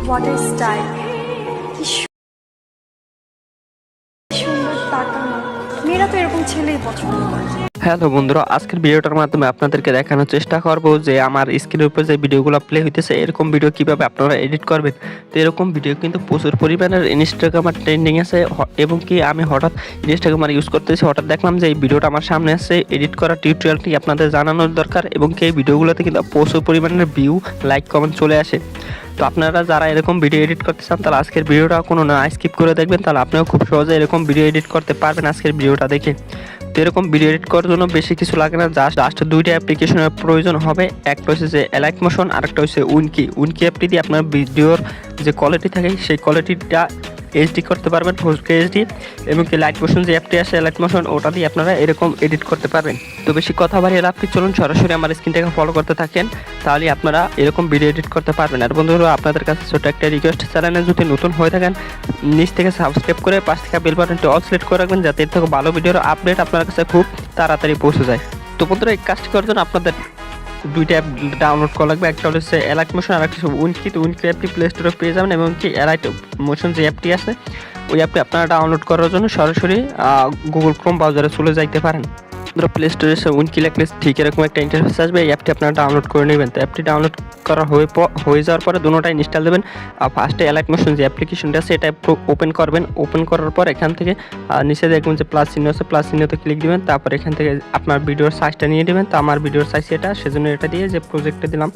What a style, কি সুন্দর তাকানো। মেয়েরা তো এরকম ছেলেই পছন্দ করে। হ্যালো বন্ধুরা, আজকের ভিডিওটার মাধ্যমে আপনাদেরকে দেখানোর চেষ্টা করব যে আমার স্ক্রিনের উপর যে ভিডিওগুলো প্লে হইতেছে এরকম ভিডিও কিভাবে আপনারা এডিট করবেন। তো এরকম ভিডিও কিন্তু প্রচুর পরিমাণের ইনস্টাগ্রামের ট্রেন্ডিং আছে এবং কি আমি হঠাৎ ইনস্টাগ্রাম ইউজ করতেছি, হঠাৎ দেখলাম যে এই ভিডিওটা আমার সামনে আসছে। এডিট করার টিউটোরিয়ালটি আপনাদের জানানোর দরকার এবং কি এই ভিডিওগুলোতে কিন্তু প্রচুর পরিমাণের ভিউ, লাইক, কমেন্ট চলে আসে। তো আপনারা যারা এরকম ভিডিও এডিট করতে চান তাহলে আজকের ভিডিওটা কোনো না স্কিপ করে দেখবেন, তাহলে আপনিও খুব সহজে এরকম ভিডিও এডিট করতে পারবেন আজকের ভিডিওটা দেখে। তো এরকম ভিডিও এডিট করার জন্য বেশি কিছু লাগে না, জাস্ট দুইটা অ্যাপ্লিকেশনের প্রয়োজন হবে। একটা হচ্ছে যে Alight Motion, আরেকটা হচ্ছে 𝐻𝐴 অ্যাপটি দিয়ে আপনার ভিডিওর যে কোয়ালিটি থাকে সেই কোয়ালিটিটা এইচডি করতে পারবেন, 4K HD, এবং কি Alight Motion যে অ্যাপটি আছে Alight Motion ওটা দিয়ে আপনারা এরকম এডিট করতে পারবেন। তো বেশি কথা বাড়িয়ে লাভ কি, চলুন সরাসরি আমার স্ক্রিনটাকে ফলো করতে থাকেন, তাহলে আপনারা এরকম ভিডিও এডিট করতে পারবেন। আর বন্ধুরা, আপনাদের কাছে ছোট একটা রিকোয়েস্ট, চ্যানেলে যদি নতুন হয়ে থাকেন নিচ থেকে সাবস্ক্রাইব করে পাশ থেকে বেল বাটনটি অল সিলেক্ট করে রাখবেন, যাতে এর থেকে ভালো ভিডিওর আপডেট আপনার কাছে খুব তাড়াতাড়ি পৌঁছে যায়। তো বন্ধুরা, এই কাজটি করার জন্য আপনাদের দুইটা অ্যাপ ডাউনলোড করা লাগবে। একটা হচ্ছে Alight Motion আর একটা হচ্ছে 𝐻𝐴। তো 𝐻𝐴 অ্যাপটি প্লে স্টোরে পেয়ে যাবেন এবং কি Alight Motion যে অ্যাপটি আছে ওই অ্যাপটি আপনারা ডাউনলোড করার জন্য সরাসরি গুগল ক্রোম ব্রাউজারে চলে যাইতে পারেন। প্লে স্টোরে এসে 𝐻𝐴 লিখলে ঠিক এরকম একটা ইন্টারফেস আসবে, এই অ্যাপটি আপনারা ডাউনলোড করে নেবেন। তো অ্যাপটি ডাউনলোড করা হয়ে যাওয়ার পরে দুটোটাই ইনস্টল দেবেন। ফার্স্টে Alight Motion যে অ্যাপ্লিকেশনটা আছে এটা ওপেন করবেন। ওপেন করার পর এখান থেকে নিচে দেখবেন যে প্লাস চিহ্ন আছে, প্লাস চিহ্নতে ক্লিক দিবেন। তারপর এখান থেকে আপনার ভিডিওর সাইজটা নিয়ে নেবেন। তো আমার ভিডিওর সাইজ এটা, সেজন্য এটা দিয়ে যে প্রজেক্টে দিলাম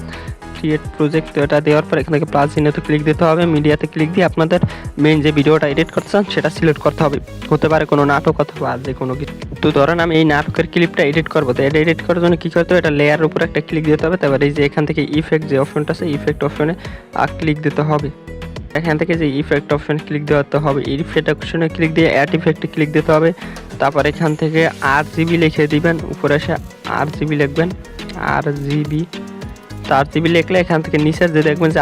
ক্রিয়েট প্রজেক্ট, এটা দেওয়ার পর এখান থেকে প্লাস চিহ্নতে ক্লিক দিতে হবে। মিডিয়াতে ক্লিক দিয়ে আপনাদের মেইন যে ভিডিওটা এডিট করতে চান সেটা সিলেক্ট করতে হবে। হতে পারে কোনো নাটক অথবা যে কোনো কিছু। তো ধরেন আমি এই নাটকের ক্লিপটা এডিট করবো, তো এটা এডিট করার জন্য কী করতে হবে, এটা লেয়ারের উপর একটা ক্লিক দিতে হবে। তারপরে এই যে এখান থেকে ইফেক্ট যে অপশনটা আছে ইফেক্ট অপশনে ক্লিক দিতে হবে। এখান থেকে যে ইফেক্ট অপশনে ক্লিক দেওয়াতে হবে, ইফেক্ট অপশনে ক্লিক দিয়ে অ্যাড ইফেক্টে ক্লিক দিতে হবে। তারপর এখান থেকে RGB লিখে দিবেন, উপরে এসে RGB লিখবেন, RGB। তো RGB লিখলে এখান থেকে নিচের যে দেখবেন যে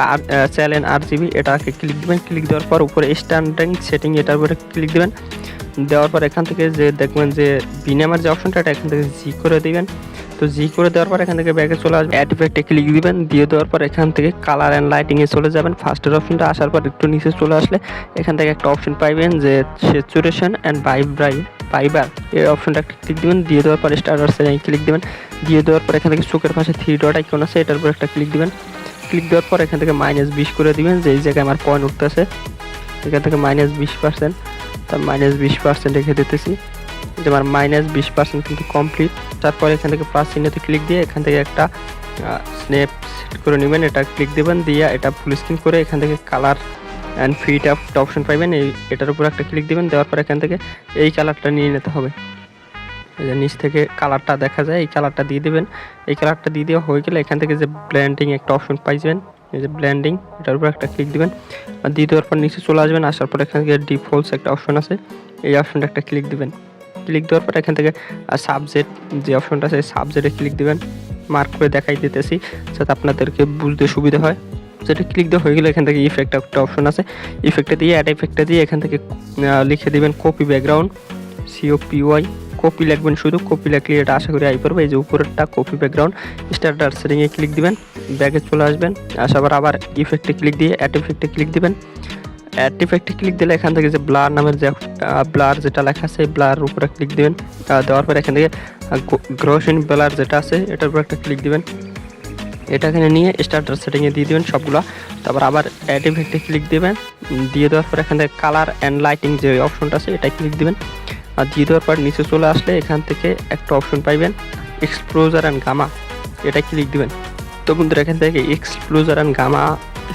চ্যানেল RGB এটাকে ক্লিক দিবেন। ক্লিক দেওয়ার পর উপরে স্ট্যান্ডিং সেটিং এটার উপরে ক্লিক দিবেন। দেওয়ার পর এখান থেকে যে দেখবেন যে বিনামার যে অপশনটা এটা এখান থেকে জি করে দিবেন। তো জি করে দেওয়ার পর এখান থেকে ব্যাকে চলে আসবে, অ্যাড ইফেক্টে ক্লিক দিবেন। দিয়ে দেওয়ার পর এখান থেকে কালার অ্যান্ড লাইটিংয়ে চলে যাবেন। ফার্স্টের অপশনটা আসার পর একটু নিচে চলে আসলে এখান থেকে একটা অপশন পাইবেন যে স্যাচুরেশন অ্যান্ড ফাইবার, এই অপশনটা একটা ক্লিক দিবেন। দিয়ে দেওয়ার পর স্টার্টার সেটিংয়ে ক্লিক দিবেন। দিয়ে দেওয়ার পর এখান থেকে চোখের পাশে 3 ডট আইকন আছে এটার উপর একটা ক্লিক দিবেন। ক্লিক দেওয়ার পর এখান থেকে -20 করে দিবেন, যে এই জায়গায় আমার পয়েন্ট উঠতেছে এখান থেকে -20%। তার -20% রেখে দিতেছি, যে আমার -20% কিন্তু কমপ্লিট। তারপর এখান থেকে প্লাস চিহ্নতে ক্লিক দিয়ে এখান থেকে একটা স্ন্যাপ সেট করে নেবেন, এটা ক্লিক দেবেন। দিয়ে এটা ফুল স্ক্রিন করে এখান থেকে কালার অ্যান্ড ফিট একটা অপশন পাইবেন, এটার উপর একটা ক্লিক দেবেন। দেওয়ার পর এখান থেকে এই কালারটা নিয়ে নিতে হবে, এই যে নিচ থেকে কালারটা দেখা যায় এই কালারটা দিয়ে দেবেন। এই কালারটা দিয়ে দেওয়া হয়ে গেলে এখান থেকে যে ব্লেন্ডিং একটা অপশন পাইবেন, এই যে ব্লেন্ডিং এটার উপর একটা ক্লিক দিবেন। আর দিয়ে দেওয়ার পর নিচে চলে আসবেন, আসার পর এখান থেকে ডিফল্টস একটা অপশন আছে এই অপশনটা একটা ক্লিক দিবেন। ক্লিক দেওয়ার পর এখান থেকে সাবজেক্ট যে অপশনটা আছে সাবজেক্টে ক্লিক দিবেন। মার্ক করে দেখাই দিতেছি যাতে আপনাদেরকে বুঝতে সুবিধা হয়। যেটা ক্লিক দেওয়া হয়ে গেলে এখান থেকে ইফেক্ট একটা অপশন আছে, ইফেক্টে দিয়ে অ্যাড ইফেক্টে দিয়ে এখান থেকে লিখে দিবেন কপি ব্যাকগ্রাউন্ড, COPY, কপি লিখবেন, শুধু কপি লিখলে এটা আশা করি আই পড়বে। এই যে উপরেরটা কপি ব্যাকগ্রাউন্ড, স্টার্টার সেটিংয়ে ক্লিক দিবেন, ব্যাগে চলে আসবেন। আসার আবার ইফেক্টে ক্লিক দিয়ে অ্যাড ইফেক্টে ক্লিক দিবেন। অ্যাড ইফেক্টে ক্লিক দিলে এখান থেকে যে ব্লার নামের যে ব্লার যেটা লেখা আছে এই ব্লার উপরে ক্লিক দিবেন। দেওয়ার পর এখান থেকে গ্রোশন ব্লার যেটা আছে এটার উপর একটা ক্লিক দিবেন। এটা এখানে নিয়ে স্টার্টার সেটিংয়ে দিয়ে দিবেন সবগুলো। তারপর আবার অ্যাড ইফেক্টে ক্লিক দিবেন। দিয়ে দেওয়ার পর এখান থেকে কালার অ্যান্ড লাইটিং যে অপশনটা আছে এটা ক্লিক দিবেন। আর দিয়ে দেওয়ার পর নিচে চলে আসলে এখান থেকে একটা অপশন পাইবেন এক্সপ্লোজার অ্যান্ড গামা, এটা ক্লিক দিবেন। তো বন্ধুরা, এখান থেকে এক্সপ্লোজার অ্যান্ড গামা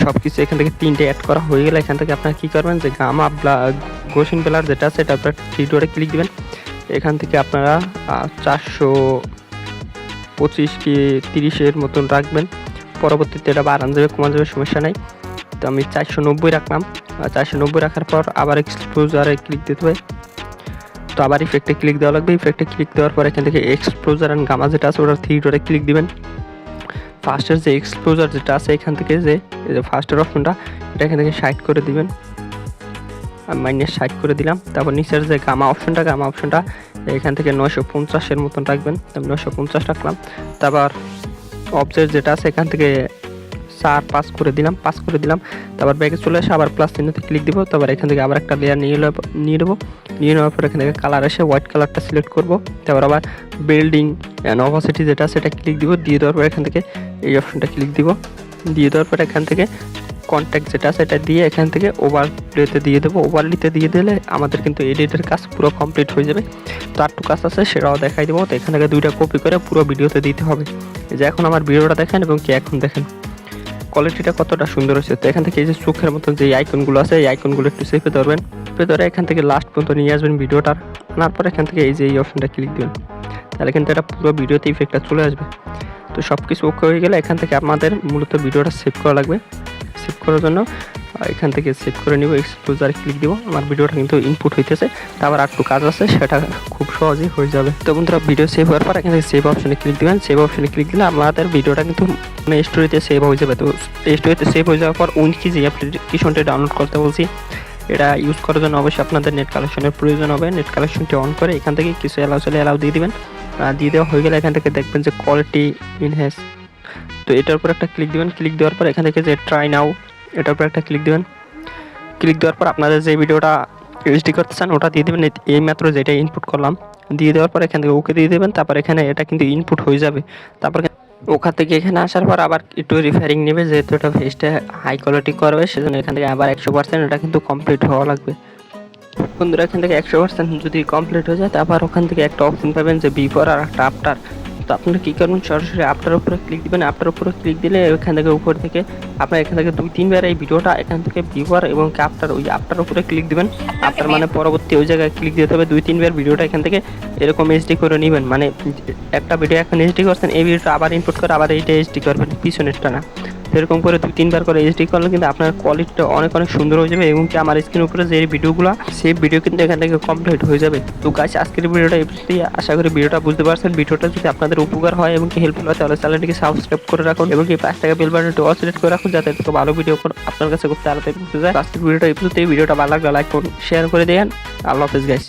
সব কিছু এখান থেকে 3টে অ্যাড করা হয়ে গেলে এখান থেকে আপনারা কী করবেন, যে গামা গোশিন ব্লার যেটা আছে এটা আপনার 3 ডটে ক্লিক দিবেন। এখান থেকে আপনারা 425 কি 30-এর মতন রাখবেন, পরবর্তীতে এটা বাড়ানো যাবে কমানো যাবে সমস্যা নাই। তো আমি 490 রাখলাম। 490 রাখার পর আবার এক্সপ্লোজারে ক্লিক দিতে হবে। তো আবার ইফেক্টে ক্লিক দেওয়া লাগবে। ইফেক্টে ক্লিক দেওয়ার পর এখান থেকে এক্সপ্লোজার অ্যান্ড গামা যেটা আছে ওটা 3 ডটে ক্লিক দিবেন। ফার্স্টের যে এক্সপ্লোজার যেটা আছে এখান থেকে যে ফার্স্টের অপশনটা এটা এখান থেকে 60 করে দিবেন, আমি -60 করে দিলাম। তারপর নিচের যে গামা অপশনটা এখান থেকে 950-এর মতন রাখবেন, আমি 950 রাখলাম। তারপর অবজেক্ট যেটা আছে এখান থেকে 4 5 করে দিলাম, 5 করে দিলাম। তারপর ব্যাকে চলে আসে আবার প্লাস চিহ্নতে ক্লিক দিব। তারপর এখান থেকে আবার একটা লেয়ার নিয়ে নেবো। নিয়ে নেওয়ার পর এখান থেকে কালার এসে হোয়াইট কালারটা সিলেক্ট করব। তারপর আবার বিল্ডিং অ্যান্ড অপাসিটি যেটা সেটা ক্লিক দিব। দিয়ে দেওয়ার পর এখান থেকে এই অপশনটা ক্লিক দিব। দিয়ে দেওয়ার পর এখান থেকে কন্ট্যাক্ট যেটা সেটা দিয়ে এখান থেকে ওভারলেতে দিয়ে দেবো। ওভারলেতে দিয়ে দিলে আমাদের কিন্তু এডিটের কাজ পুরো কমপ্লিট হয়ে যাবে। তো আরটু কাজ আছে সেটাও দেখাই দেবো। তো এখান থেকে 2টা কপি করে পুরো ভিডিওতে দিতে হবে। যে এখন আমার ভিডিওটা দেখেন এবং কি এখন দেখেন কোয়ালিটিটা কতটা সুন্দর হচ্ছে। তো এখান থেকে এই যে চোখের মতন যে আইকনগুলো আছে এই আইকনগুলো একটু চেপে ধরবেন, চেপে ধরে এখান থেকে লাস্ট পর্যন্ত নিয়ে আসবেন ভিডিওটার। আনার পর এখান থেকে এই যে এই অপশনটা ক্লিক দেবেন, তাহলে কিন্তু এটা পুরো ভিডিওতে ইফেক্টটা চলে আসবে। তো সব কিছু ওকে হয়ে গেলে এখান থেকে আমাদের মূলত ভিডিওটা সেভ করা লাগবে। সেভ করার জন্য এখান থেকে সেভ করে নিব, এক্সপোজারে ক্লিক দিব। আমার ভিডিওটা কিন্তু ইনপুট হইতেছে। তারপর আরেকটু কাজ আছে সেটা খুব সহজেই হয়ে যাবে। তো বন্ধুরা ভিডিও সেভ হওয়ার পর এখান থেকে সেভ অপশনে ক্লিক দিবেন। সেভ অপশনে ক্লিক দিলে আমাদের ভিডিওটা কিন্তু স্টোরিতে সেভ হয়ে যাবে। তো স্টোরিতে সেভ হয়ে যাওয়ার পর উইনকি যে অ্যাপ্লিকেশনটা ডাউনলোড করতে বলছি এটা ইউজ করার জন্য অবশ্যই আপনাদের নেট কানেকশনের প্রয়োজন হবে। নেট কানেকশনটি অন করে এখান থেকে কিছু অ্যালাউ দিয়ে দিবেন। দিয়ে দেওয়া হয়ে গেলে এখান থেকে দেখবেন যে কোয়ালিটি ইনহ্যান্স, তো এটার উপর একটা ক্লিক দিবেন। ক্লিক দেওয়ার পর এখান থেকে যে ট্রাই নাও এটার উপর একটা ক্লিক দিবেন। ক্লিক দেওয়ার পর আপনাদের যে ভিডিওটা এইচডি করতে চান ওটা দিয়ে দেবেন। এই মাত্র যেটা ইনপুট করলাম দিয়ে দেওয়ার পর এখান থেকে ওকে দিয়ে দেবেন। তারপর এখানে এটা কিন্তু ইনপুট হয়ে যাবে। তারপর ওখান থেকে এখানে আসার পর আবার একটু রিফারিং নেবে, যেহেতু এটা ফেসটা হাই কোয়ালিটি করবে সেজন্য এখান থেকে আবার 100% এটা কিন্তু কমপ্লিট হওয়া লাগবে। বন্ধুরা এখান থেকে 100% যদি কমপ্লিট হয়ে যায় তারপর ওখান থেকে একটা অপশন পাবেন যে বিফোর আর একটা আফটার। তো আপনারা কী করবেন, সরাসরি আফটার উপরে ক্লিক দিবেন। আফটার উপরে ক্লিক দিলে এখান থেকে উপর থেকে আপনার এখান থেকে 2-3 বার এই ভিডিওটা এখান থেকে বিফোর এবং আফটার, ওই আফটার উপরে ক্লিক দিবেন। আফটার মানে পরবর্তী ওই জায়গায় ক্লিক দিতে হবে। 2-3 বার ভিডিওটা এখান থেকে এরকম এইচডি করে নেবেন। মানে একটা ভিডিও এখন এইচডি করছেন এই ভিডিওটা আবার ইনপুট করে আবার এইটা এইচডি করবেন, পিছনেরটা না। এরকম করে 2-3 বার করে এইচডি করলে কিন্তু আপনার কোয়ালিটিটা অনেক সুন্দর হয়ে যাবে এবং কি আমার স্ক্রিনের উপরে যে ভিডিওগুলো সেই ভিডিও কিন্তু এখান থেকে কমপ্লিট হয়ে যাবে। তো গাইস আজকের ভিডিওটা এই আশা করি ভিডিওটা বুঝতে পারছেন। ভিডিওটা যদি আপনাদের উপকার হয় এবং কি হেল্পফুল হয় তাহলে চ্যানেলটিকে সাবস্ক্রাইব করে রাখুন এবং কি পাশ থেকে বেল বাটনটি অল সিলেক্ট করে রাখুন যাতে এত ভালো ভিডিও আপনার কাছে খুব তাড়াতাড়ি পৌঁছে যায়। আজকের ভিডিওটা এই ভিডিওটা ভালো লাগলে লাইক করুন, শেয়ার করে দেন। আল্লাহ হাফেজ গাইস।